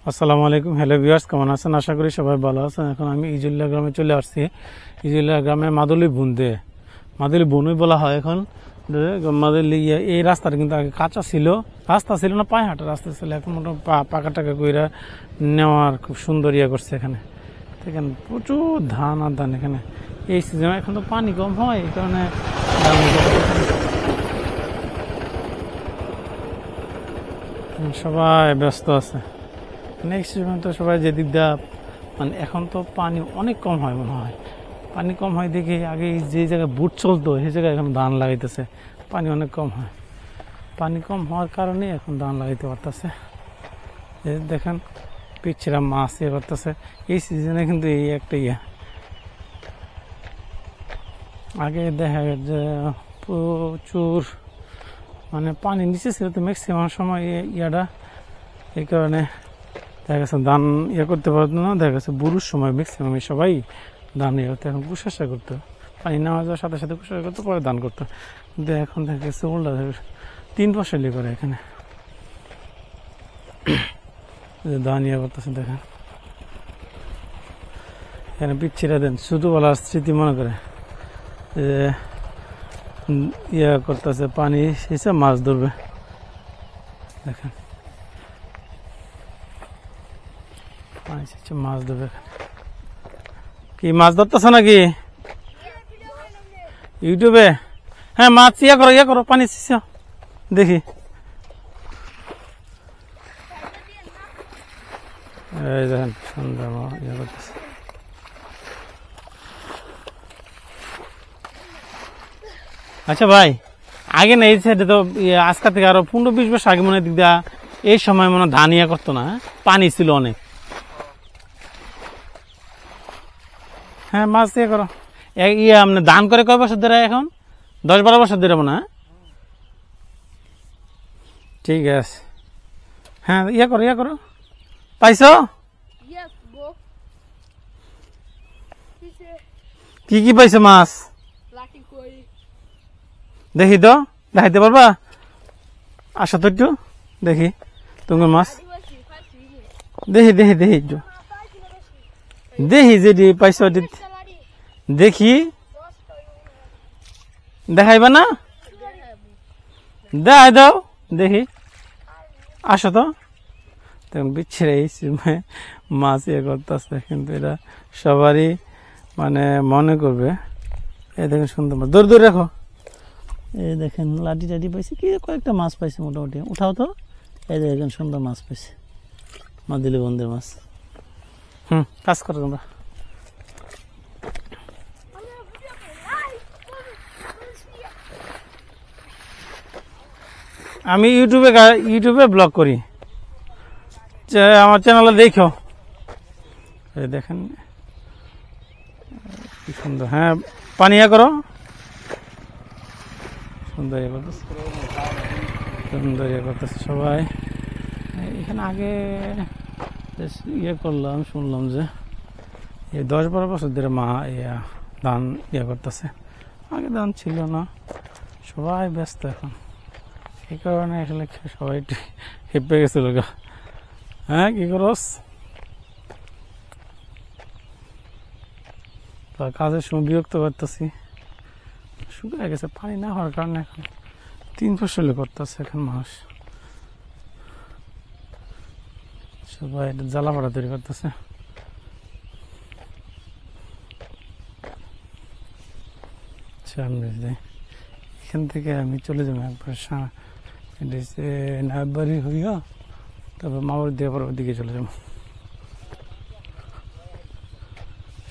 আসসালামু আলাইকুম। Hello viewers, কেমন আছেন? আশা করি সবাই ভালো আছেন। এখন আমি ইজুল্লা গ্রামে চলে আসছি। ইজুল্লা গ্রামে মাদুলি বুনতে, মাদুলি বুনই বলা হয় এখন। মাদুলি এই রাস্তাটা কিন্তু আগে কাঁচা ছিল, রাস্তা ছিল না, পায়ে হাঁটা রাস্তা ছিল। এখন মোটামুটি পাকা টাকা কইরা নেওয়ার খুব সুন্দর ইয়ে করছে এখানে। এখানে প্রচুর ধান আর ধান এখানে এই সিজনে। এখন তো পানি কম হয়, এই কারণে সবাই ব্যস্ত আছে। নেক্সট সিজন তো সবাই যেদিক দা মানে এখন তো পানি অনেক কম হয় মনে হয়। পানি কম হয় দেখে আগে যে জায়গায় বুট চলতো সেই জায়গায় এখন ধান লাগাইতেছে। পানি অনেক কম হয়, পানি কম হওয়ার কারণে এখন ধান লাগাইতে পারতেছে। দেখেন পিচ্ছিরা মাছ ইয়ে করতেছে এই সিজনে, কিন্তু এই একটা ইয়ে। আগে দেখা যে প্রচুর মানে পানি নিচে ছিল তো ম্যাক্সিমাম সময় ইয়াটা, এই কারণে দেখা গেছে ধান ইয়ে করতে পারতো না। দেখা গেছে বুড়োর সময় ম্যাক্সিমাম সবাই ধান ইয়ে করতো, এখন কুশাসা করতো, পানি নেওয়া যাওয়ার সাথে সাথে কুশাসা করতো, পরে ধান করতো। কিন্তু এখন দেখা গেছে উল্টা 3 ফসলি করে এখানে ধান ইয়ে করতেছে। দেখেন এখানে পিচ্ছিরা দেন ছোটবেলার স্মৃতি মনে করে যে ইয়ে করতেছে, পানি এসে মাছ ধরবে। দেখেন পানি এসে মাছ ধরবে। কি মাছ ধরতেছ নাকি ইউটিউবে? হ্যাঁ, মাছ ইয়ে করো পানি দেখি। এই দেখেন সুন্দর ইয়ে করতেছে। আচ্ছা ভাই, আগে না এই সাইডে তো আজকা থেকে আরো 15-20 বছর আগে মনে দিক দা এই সময় মনে ধান ইয়া করতো না, পানি ছিল অনেক। হ্যাঁ, মাছ ইয়ে করো। ইয়ে আপনি ধান করে কয় বছর ধরে? এখন 10-12 বছর ধরে মনে হয়। ঠিক আছে, হ্যাঁ ইয়ে করো। পাইছো কি কি পাইছো মাছ? দেখি তো, দেখাইতে পারবা? আসো তো একটু দেখি তোমার মাছ। দেখি একটু দেখি যদি পাইছো দেখি। দেখাইবা না? দেখাই দাও দেখি। আসো তো। তখন বিচ্ছিরে এই সময় মাছ ইয়ে করতেছে, কিন্তু এটা সবারই মানে মনে করবে। এই দেখেন সুন্দর মাছ, দূর রাখো। এই দেখেন লাঠি টাটি পাইছে, কি কয়েকটা মাছ পাইছে মোটামুটি। উঠাও তো। এই দেখেন সুন্দর মাছ পাইছে, মাদুলি বন্ধের মাছ। কাজ করো তোমরা। আমি ইউটিউবে ব্লগ করি, আমার চ্যানেলে দেখো। এই দেখেন কি সুন্দর। হ্যাঁ, পানি ইয়া করো। সুন্দর ইয়ে করতেছে সবাই এখানে। আগে ইয়ে করলাম, শুনলাম যে এই 10-12 বছর ধরে মা ধান ইয়ে করতেছে। আগে ধান ছিল না, সবাই ব্যস্ত এখন, এই কারণে আসলে সবাই একটু হেপে গেছিল। হ্যাঁ, কি করস? কাজের সময় বিরক্ত করতেছি, শুকিয়ে গেছে পানি না হওয়ার কারণে। এখন 3 ফসলি করতেছে এখন মানুষ, সবাই জ্বালা ভাড়া তৈরি করতেছে। এখান থেকে আমি চলে যাবো একবার নাইবাড়ি হইয়া, তারপর মামার দিয়ে পর ওদিকে চলে যাবো।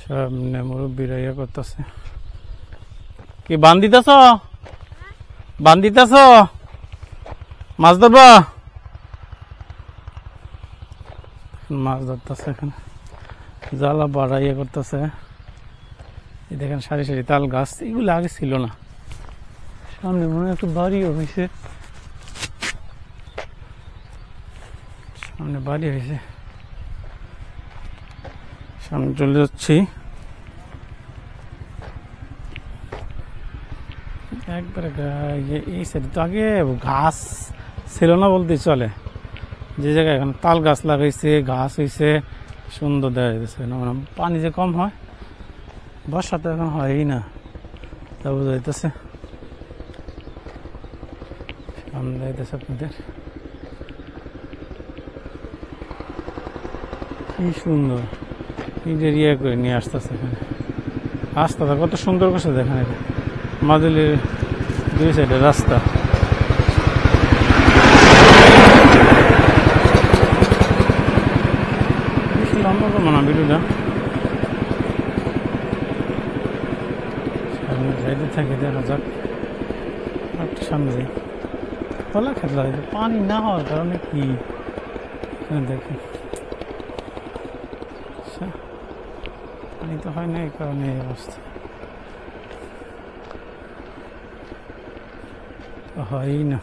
সামনে মুরব্বীরা ইয়ে করতেছে। কি বান্ধিতেছ মাছ ধরবা? মাছ ধরতেছে এখানে, জ্বালা বাড়া ইয়ে করতেছে। এই দেখেন সারি সারি তাল গাছ, এগুলো আগে ছিল না। সামনে মনে হয় একটু বাড়িও হয়েছে, সামনে বাড়ি হয়েছে। সামনে চলে যাচ্ছি একবারে। এই সাইডে তো আগে ঘাস ছিল না বলতে চলে, যে জায়গায় এখন তাল গাছ লাগাইছে, গাছ হয়েছে, সুন্দর দেখা যাচ্ছে। মানে পানি যে কম হয়, বর্ষাতে এখন হয়ই না, তা বোঝা যাইতেছে। সামনে যাইতেছে আপনাদের, কি সুন্দর নিজের ইয়ে করে নিয়ে আসতেছে এখানে। রাস্তাটা কত সুন্দর করছে দেখেন, এটা মাদুলির দুই সাইডে রাস্তা। লম্বা করবো না ভিডিওটা, সামনে যাইতে থাকে, দেখা যাক। একটু সামনে যাই, কলা খেতে লাগে, পানি না হওয়ার কারণে কি দেখেন, পানি তো হয় না, এই কারণে এই অবস্থা। হয়ই না।